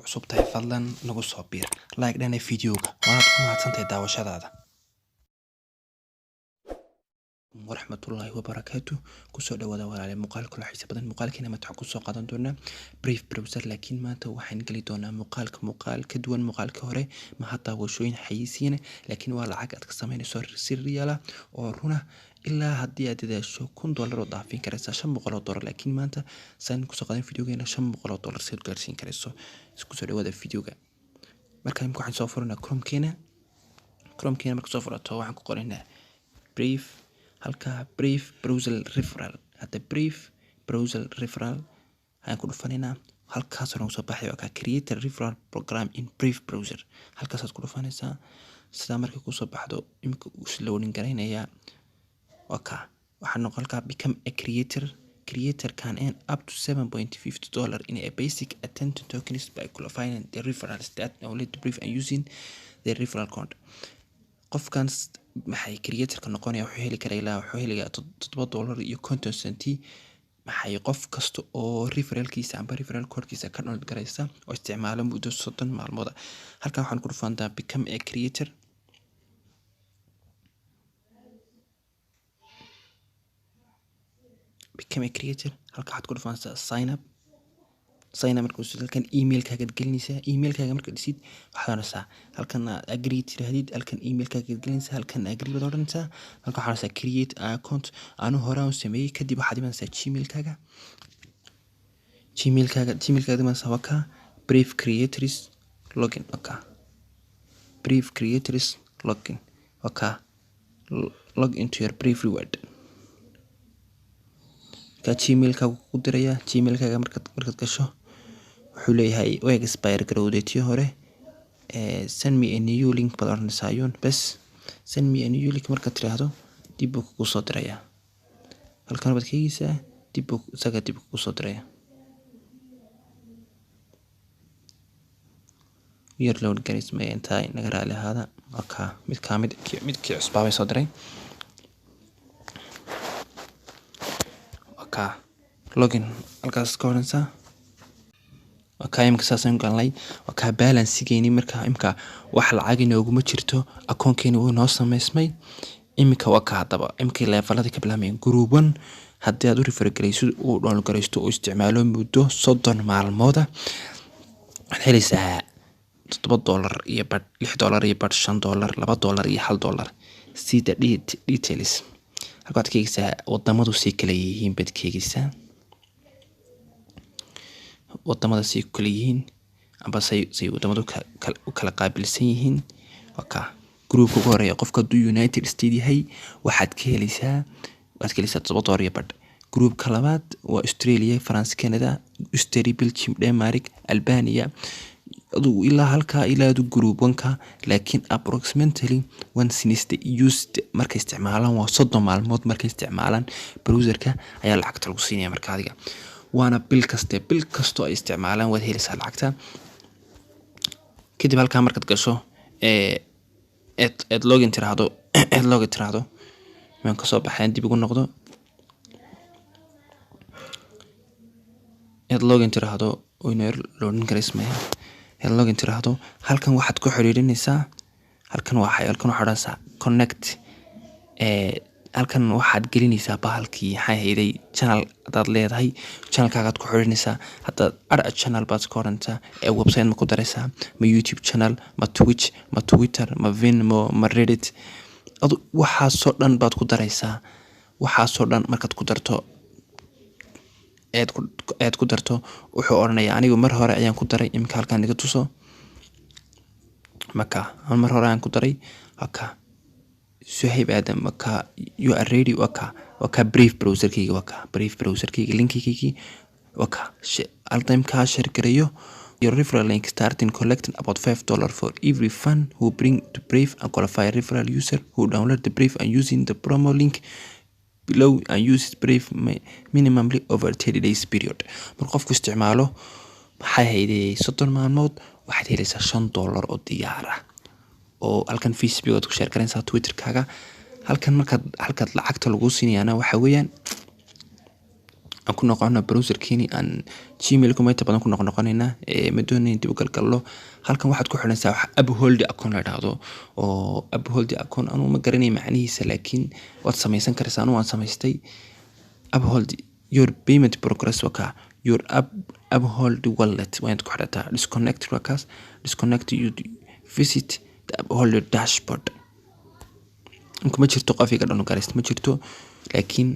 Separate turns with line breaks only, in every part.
cusub tahay fadlan nagu soo biir like dhana videoga waad ku mahadsantahay daawashadaada warahmatullahi wabarakatuh kusoo dhawaada walaal muuqaalka la xiisa badan muuqaalkeena ma taxku soo qaadan doona brief browser laakiin maanta waxaan gali doonaa muuqaal ka duwan muuqaalka hore ma hada washooyin xayisiin laakiin waa lacag aad ka sameynayso sirriyaala oo runa ilaa haddii aad dadaasho $1 oo dhaafin karaysa $500 laakiin maanta saan ku soo qaadan videogeena $500 si aad gaarsiin karayso isku soo dhawaada videoga markaan ku soo furana Chrome-keena marka soo furato waxaan ku qoraynaa brief halka brief browser referral hada brief browser referral ayaan ku dhufanayna halkaas oo soo baxay oo ka create a referral program in brief browser halkaas aad ku dhufanaysaa sida markay ku soo baxdo imika uu loading gareynaya waxaan noqolka become a creator can earn up to $7.50 in a basic attention tokens by qualifying the referrals that only the brief and using the referral code qofkan maxay creator-ka noqonaya wuxuu heli karaa ilaa wuxuu helayaa $7 iyo 50 centi maxay qof kasta oo referralkiisa amba referral code-kiisa ka download garaysa oo isticmaalo muddo 30 maalmood halkan waxaan ku dhufantaa become a creator halka waxaad ku dhufanaysaa sign up markuu halkan email-kaaga gelinaysaa email-kaaga marka dhisid waxaad oranaysaa halkan agree tirahdid halkan email-kaaga gelinaysaa halkan agree baad oranaysaa halka waxaad oranaysaa create account aanu hore u sameeyay kadib waxaad imanaysaa gmail-kaaga imanaysaa brief creators login brief creators login log into your brief reward gmail-kaaga ku diraya gmail-kaaga markaad gasho wuxuu leeyahay way expire garowday tii hore send me a new link baad oranaysaa bas send me a new link markaad tiraahdo dib buu kugu soo diraya halkan baad kaygisaa dib buu kugu soo diraya yar load garismay inta inaga raali ahaada midkii cusbaabay soo diray login halkaas ka oranaysaa imka saasan galnay balance-geeni marka imka wax lacag inooguma jirto akoonkeeni wuu noo sameysmay imika hadaba imkii leveladii ka bilaabmeen group 1 haddii aad u refer garaysid uu download garaysto oo isticmaalo muddo 30 maalmood waxaad helaysaa $7 iyo $6 iyo $5 $2 iyo $1 sida details halkaad kaygisaa wadamadu si kala yihiin badkaygisaa wadamada si kala yihiin amba say wadamadu kala qaabilsan yihiin group ugu horeeya qofka United States yahay waxaad ka helaysaa $7 iyo $5 group ka labaad waa Australia France Canada Australia Belgium Denmark Albania ilaa halka ilaa group 1 laakiin approximately one since the used markay isticmaalaan waa 30 maalmood markay isticmaalaan browserka ayaa lacagta lagu siinaya marka adiga waana bil kasto ay isticmaalaan waad helaysaa lacagta kadib halka markaad gasho login tiraahdo man ka soo baxeen dib ugu noqdo login tiraahdo oo inay loading gareysmay login tiraahdo halkan waxaad ku xiriirinaysaa halkan waxaad connect halkan waxaad gelinaysaa bahalkii hay'aday channel hadaad leedahay channelkaaga ku xiriirinaysaa hadaad channel baad ka oranaysaa website ma ku daraysaa ma YouTube channel ma Twitch ma Twitter ma Vimeo ma Reddit waxaasoo dhan baad ku daraysaa waxaasoo dhan markaad ku darto ku darto wuxuu oranayaa anigu mar hore ayaan ku daray imka halkan iga tuso mar hore ayaan ku daray suhayb aadam you are ready brief browser-kayga link-kayga time ka share gareeyo your referral link starting collecting about $5 for every fan who bring to brief and qualify referral user who download the brief and using the promo link below and use brief minimally over 30 days period mar qofku isticmaalo maxay hayday 30 maalmood waxaad helaysaa $5 oo diyaar ah oo halkan Facebook aad ku share garanaysaa Twitter-kaaga halkan markaad lacagta lagu siinayana waxa weeyaan aan ku noqono browserkeeni aan gmail-ku ma inta badan ku noqonaynaa ma doonayn dib u galgallo halkan waxaad ku xidhanaysaa wax uphold account la dhahdo oo uphold account anu ma garanay macnihiisa laakiin waad samaysan karaysaa anu waan samaystay uphold your payment progress waka your uphold wallet waan ku xidhataa disconnect wakaas disconnect you visit the uphold dashboard kuma jirto qofiga dhan garayst ma jirto laakiin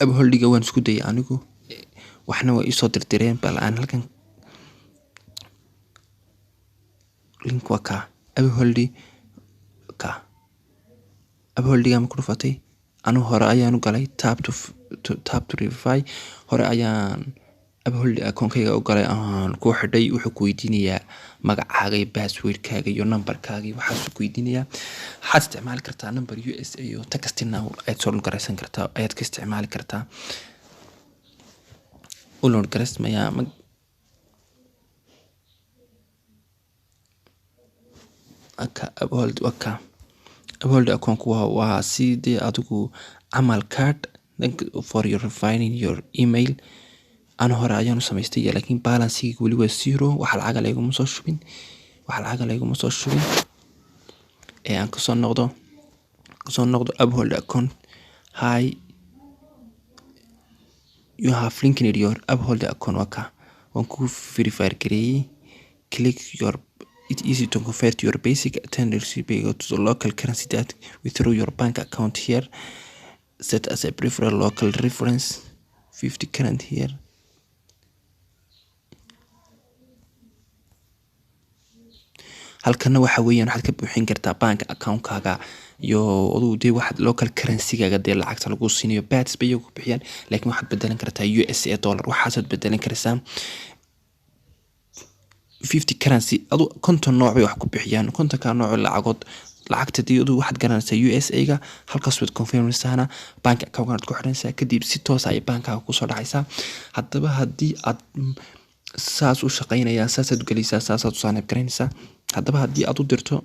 upholdiga waan isku dayay anigu waxna way soo dirdireen bal aan halkan link waka upholdiga ma ku dhufatay anu hore ayaan u galay tap to verify hore ayaan uphold account-kayga u galay aan ku xidhay wuxuu ku weydiinayaa magacaaga iyo password-kaaga iyo number-kaaga waxaad ku weydiinayaa waxaad isticmaali kartaa number USA iyo text now ayaad soo garaysan kartaa ayaad ka isticmaali kartaa load garasmaya uphold account waa sidii adigu camal card for your refining your email أنا هورا أيام سميستي لكن بالانسي يقولي وزيرو وحال عقل يقوم مصوشبين أنا كسون نقطة uphold account hi you have linked your uphold account وكا وانكو verify كري click your it easy to convert your basic attendance to the local currency that withdraw your bank account here set as a preferred local reference 50 current here halkana waxa weeyaan waxaad ka buuxin kartaa bank account-kaaga iyo oduu waxaad local currency-gaaga dee lacagta lagu siinayo bats bay ku bixiyaan laakiin waxaad bedelan kartaa USA dollar waxaad bedelan kartaa 50 currency adu konton nooc bay wax ku bixiyaan konton ka nooc lacagood lacagta diyadu waxaad garanaysaa USA-ga halkaas waad confirm-saysaa bank account-kaaga ku xidhanaysaa kadib si toos ah ay bank-kaaga ku soo dhacaysaa haddaba haddii aad saas u shaqaynaysaa saasaad galaysaa saasaad u saanib garanaysaa haddaba haddii aad u dirto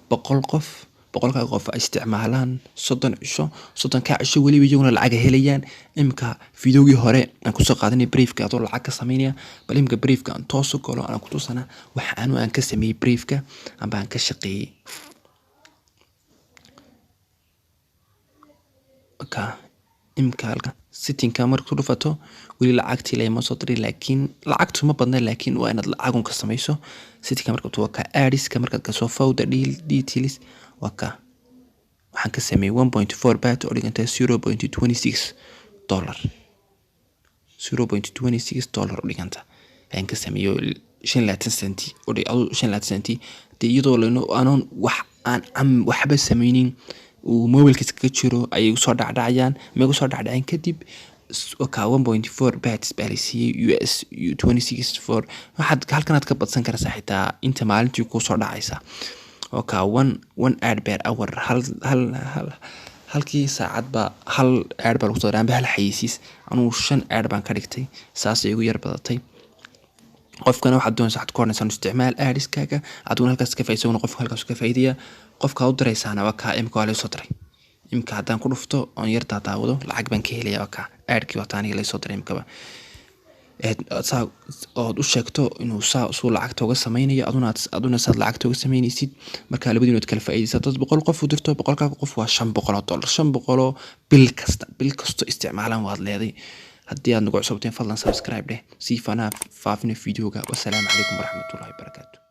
100 qof 100 qof ay isticmaalaan 30 ka cisho waliba iyaguna lacag helayaan imka fiidowgii hore aan ku soo qaadanay briefka adoo lacag ka sameynaya bal imka briefka aan toos u galo aan ku tusana waxa aan ka sameeyay briefka amba aan ka shaqeeyay imka halka sitting-ka marka ku dhufato wali lacagtii lama soo diray laakiin lacagtu ma badna laakiin waa inaad lacag ka samayso sitting-ka marka tuu ka aadiska marka ka soo fawda details waka waxaan ka sameeyay 1.4 bat oo dhiganta 0.26 dollar 0.26 dollar oo dhiganta ayaan ka sameeyay 5 senti oo dhigay 5 senti iyadoo aanan wax aan waxba sameynin وموبايلك كجيرو أي صار دعيان ما صار دعيان كتب وكا 1.4 باتس باليسي US 26 واحد هل كانت كبت سنكر ساحتها أنت معلنتي كو صار دعيسا وكا 1 ad per hour هل كي ساعات با هل ad per وصار عم بهالحيسيس أنا وشن ad بان كاركتي ساس يغير بدتي qofkana waxaad doonaysaa waxaad ku hornaysaa isticmaal aadiskaaga aduun halkaas ka faa'iideyso qofka halkaas ka faa'iideeya qofka u diraysaana waa ka imka waa la soo diray imka hadaan ku dhufto on yarta daawado lacag baan ka helayaa waa ka aadkii wataaniga la soo diray imkaba oo u sheegto inuu soo lacagta uga sameeyay aduna saad lacagta uga sameynaysid marka labadiin wad kala faa'iideysaa dad 100 qof u dirto 100 ka qof waa $500 bil kasto isticmaalan waad leeday haddii aad nagu cusubteen fadlan subscribe si fana faafina videoga wasalaamu calaykum waraxmatullaahi wabarakaatuh